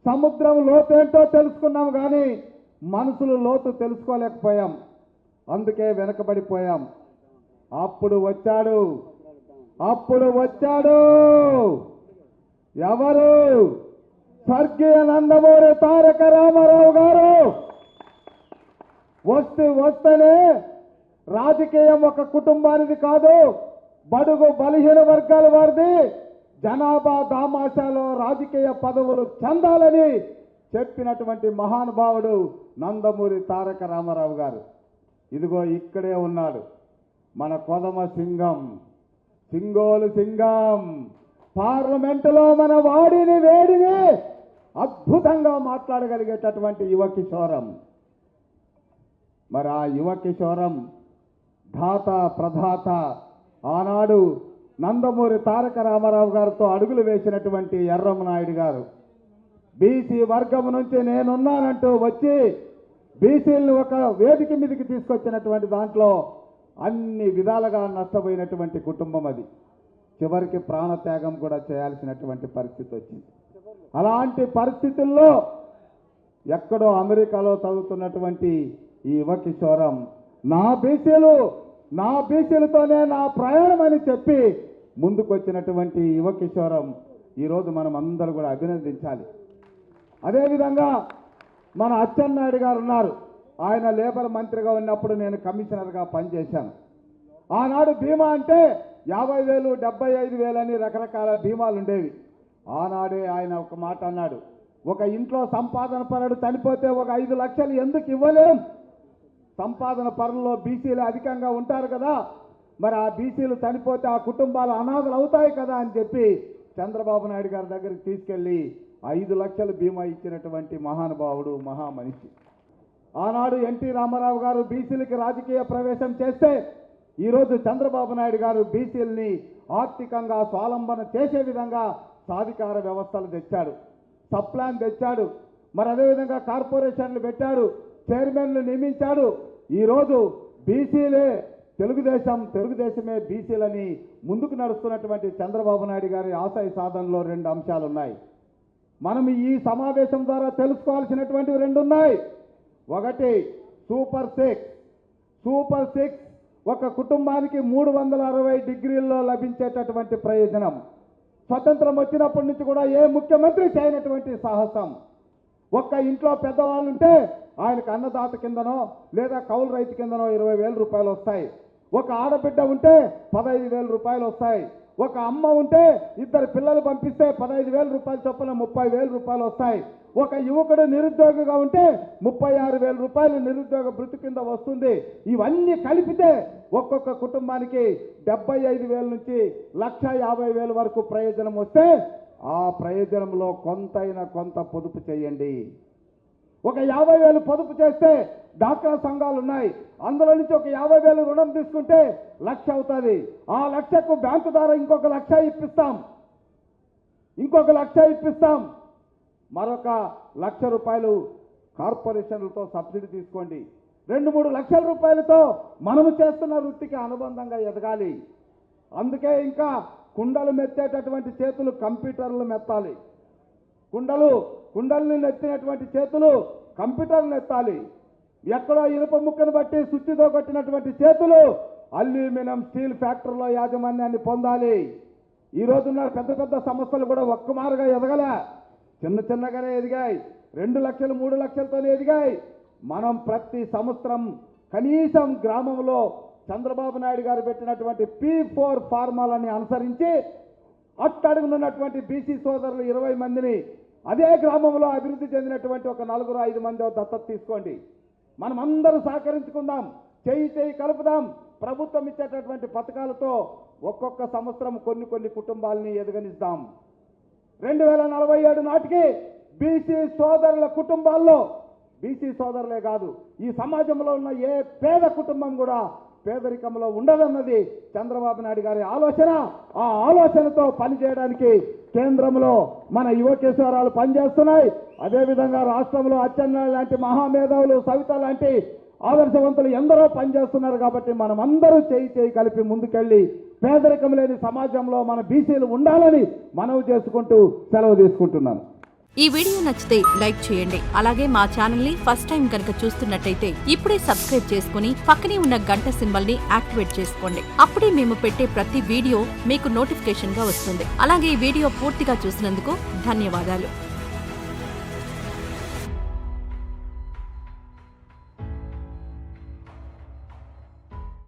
సముద్రం లోతేంటో తెలుసుకున్నాం కానీ మనసులు లోతు తెలుసుకోలేకపోయాం. అందుకే వెనకబడిపోయాం. అప్పుడు వచ్చాడు ఎవరు? స్వర్గీయ నందమూరి తారక రామారావు గారు. వస్తేనే రాజకీయం ఒక కుటుంబానిది కాదు, బడుగు బలహీన వర్గాల వారిది. జనాభా దామాషాలో రాజకీయ పదవులు చెందాలని చెప్పినటువంటి మహానుభావుడు నందమూరి తారక రామారావు గారు. ఇదిగో ఇక్కడే ఉన్నాడు మన కొదమ సింగం, సింగోలు సింగం. పార్లమెంటులో మన వాడిని వేడిని అద్భుతంగా మాట్లాడగలిగేటటువంటి యువ కిషోరం. మరి ఆ యువ కిషోరం ధాత ప్రధాత ఆనాడు నందమూరి తారక రామారావు గారితో అడుగులు వేసినటువంటి ఎర్రమనాయుడు గారు బీసీ వర్గం నుంచి నేనున్నానంటూ వచ్చి బీసీలను ఒక వేదిక మీదకి తీసుకొచ్చినటువంటి దాంట్లో అన్ని విధాలుగా నష్టపోయినటువంటి కుటుంబం అది. చివరికి ప్రాణత్యాగం కూడా చేయాల్సినటువంటి పరిస్థితి వచ్చింది. అలాంటి పరిస్థితుల్లో ఎక్కడో అమెరికాలో చదువుతున్నటువంటి ఈ యువ కిషోరం నా బీసీలతోనే నా ప్రయాణం అని చెప్పి ముందుకొచ్చినటువంటి యువ కిషోరం ఈరోజు మనం అందరూ కూడా అభినందించాలి. అదేవిధంగా మన అచ్చెన్నాయుడు గారు ఉన్నారు. ఆయన లేబర్ మంత్రిగా ఉన్నప్పుడు నేను కమిషనర్గా పనిచేశాను. ఆనాడు బీమా అంటే 50,000, 75,000 అని రకరకాల బీమాలు ఉండేవి. ఆనాడే ఆయన ఒక మాట అన్నాడు, ఒక ఇంట్లో సంపాదన పరుడు చనిపోతే ఒక 5 లక్షలు ఎందుకు ఇవ్వలేం? సంపాదన పరుల్లో బీసీలు అధికంగా ఉంటారు కదా, మరి ఆ బీసీలు చనిపోతే ఆ కుటుంబాలు అనాథలు అవుతాయి కదా అని చెప్పి చంద్రబాబు నాయుడు గారి దగ్గరికి తీసుకెళ్లి 5 లక్షలు బీమా ఇచ్చినటువంటి మహానుభావుడు, మహామనిషి. ఆనాడు ఎన్టీ రామారావు గారు బీసీలకి రాజకీయ ప్రవేశం చేస్తే ఈరోజు చంద్రబాబు నాయుడు గారు బీసీలని ఆర్థికంగా స్వావలంబన చేసే విధంగా సాధికార వ్యవస్థలు తెచ్చాడు, సప్లాన్ తెచ్చాడు. మరి అదేవిధంగా కార్పొరేషన్లు పెట్టాడు, చైర్మన్లు నియమించాడు. ఈరోజు బీసీలే తెలుగుదేశమే బీసీలని ముందుకు నడుస్తున్నటువంటి చంద్రబాబు నాయుడు గారి ఆశయ సాధనలో 2 అంశాలు ఉన్నాయి. మనం ఈ సమావేశం ద్వారా తెలుసుకోవాల్సినటువంటివి 2 ఉన్నాయి. ఒకటి సూపర్ సిక్స్ ఒక కుటుంబానికి 360 డిగ్రీల్లో లభించేటటువంటి ప్రయోజనం. స్వతంత్రం వచ్చినప్పటి నుంచి కూడా ఏ ముఖ్యమంత్రి చేయనటువంటి సాహసం. ఒక్క ఇంట్లో పెద్దవాళ్ళు ఉంటే ఆయనకు అన్నదాత కిందనో లేదా కౌలు రైతు కిందనో 20,000 రూపాయలు వస్తాయి. ఒక ఆడబిడ్డ ఉంటే 15,000 రూపాయలు వస్తాయి. ఒక అమ్మ ఉంటే 2 పిల్లలు పంపిస్తే 15,000 రూపాయల చొప్పున 30,000 రూపాయలు వస్తాయి. ఒక యువకుడు నిరుద్యోగిగా ఉంటే 36,000 రూపాయలు నిరుద్యోగ భృతి కింద వస్తుంది. ఇవన్నీ కలిపితే ఒక్కొక్క కుటుంబానికి 75,000 నుంచి 1,50,000 వరకు ప్రయోజనం వస్తే ఆ ప్రయోజనంలో కొంత పొదుపు చేయండి. ఒక 50,000 పొదుపు చేస్తే డాక్రా సంఘాలు ఉన్నాయి, అందులో నుంచి ఒక 50,000 రుణం తీసుకుంటే 1,00,000 అవుతుంది. ఆ 1,00,000కు బ్యాంకు ద్వారా ఇంకొక 1,00,000 ఇప్పిస్తాం. మరొక 1,00,000 రూపాయలు కార్పొరేషన్లతో సబ్సిడీ తీసుకోండి. 2-3 లక్షల రూపాయలతో మనము చేస్తున్న వృత్తికి అనుబంధంగా ఎదగాలి. అందుకే ఇంకా కుండలు మెత్తేటటువంటి చేతులు కంప్యూటర్లు మెత్తాలి. కుండల్ని నెత్తినటువంటి చేతులు కంప్యూటర్లు ఎత్తాలి. ఎక్కడో ఇనుప ముక్కను బట్టి సుత్తితో కొట్టినటువంటి చేతులు అల్యూమినియం స్టీల్ ఫ్యాక్టరీలో యాజమాన్యాన్ని పొందాలి. ఈ రోజున్న పెద్ద సంస్థలు కూడా ఒక్కమారుగా ఎదగలే, చిన్నగానే ఎదిగాయి. 2 లక్షలు 3 లక్షలతోనే ఎదిగాయి. మనం ప్రతి సంవత్సరం కనీసం గ్రామంలో చంద్రబాబు నాయుడు గారు పెట్టినటువంటి P4 ఫార్మాలని అనుసరించి అట్టడుగునున్నటువంటి బీసీ సోదరులు 20 మందిని అదే గ్రామంలో అభివృద్ధి చెందినటువంటి ఒక 4-5 మంది దత్తత తీసుకోండి. మనం అందరూ సహకరించుకుందాం, చేయి కలుపుదాం. ప్రభుత్వం ఇచ్చేటటువంటి పథకాలతో ఒక్కొక్క సంవత్సరం కొన్ని కుటుంబాలని ఎదగనిస్తాం. 2047 నాటికి బీసీ సోదరుల కుటుంబాల్లో, బీసీ సోదరులే కాదు ఈ సమాజంలో ఉన్న ఏ పేద కుటుంబం కూడా పేదరికంలో ఉండదన్నది చంద్రబాబు నాయుడు గారి ఆలోచన. ఆ ఆలోచనతో పనిచేయడానికి కేంద్రంలో మన యువ కిషోరాలు పనిచేస్తున్నాయి. అదేవిధంగా రాష్ట్రంలో అచ్చెన్నాయుడు లాంటి మహామేధావులు, సవిత లాంటి ఆదర్శవంతులు ఎందరో పనిచేస్తున్నారు. కాబట్టి మనం అందరూ చేయి కలిపి ముందుకెళ్ళి పేదరికం లేని సమాజంలో మన బీసీలు ఉండాలని మనవి చేసుకుంటూ సెలవు తీసుకుంటున్నాను. ఈ వీడియో నచ్చితే లైక్ చేయండి. అలాగే మా ఛానల్ ని ఫస్ట్ టైం కనుక చూస్తున్నట్టయితే ఇప్పుడే సబ్స్క్రైబ్ చేసుకుని పక్కనే ఉన్న గంట సింబల్ ని యాక్టివేట్ చేసుకోండి. అప్పుడే మేము పెట్టే ప్రతి వీడియో మీకు నోటిఫికేషన్ గా వస్తుంది. అలాగే ఈ వీడియో పూర్తిగా చూసినందుకు ధన్యవాదాలు.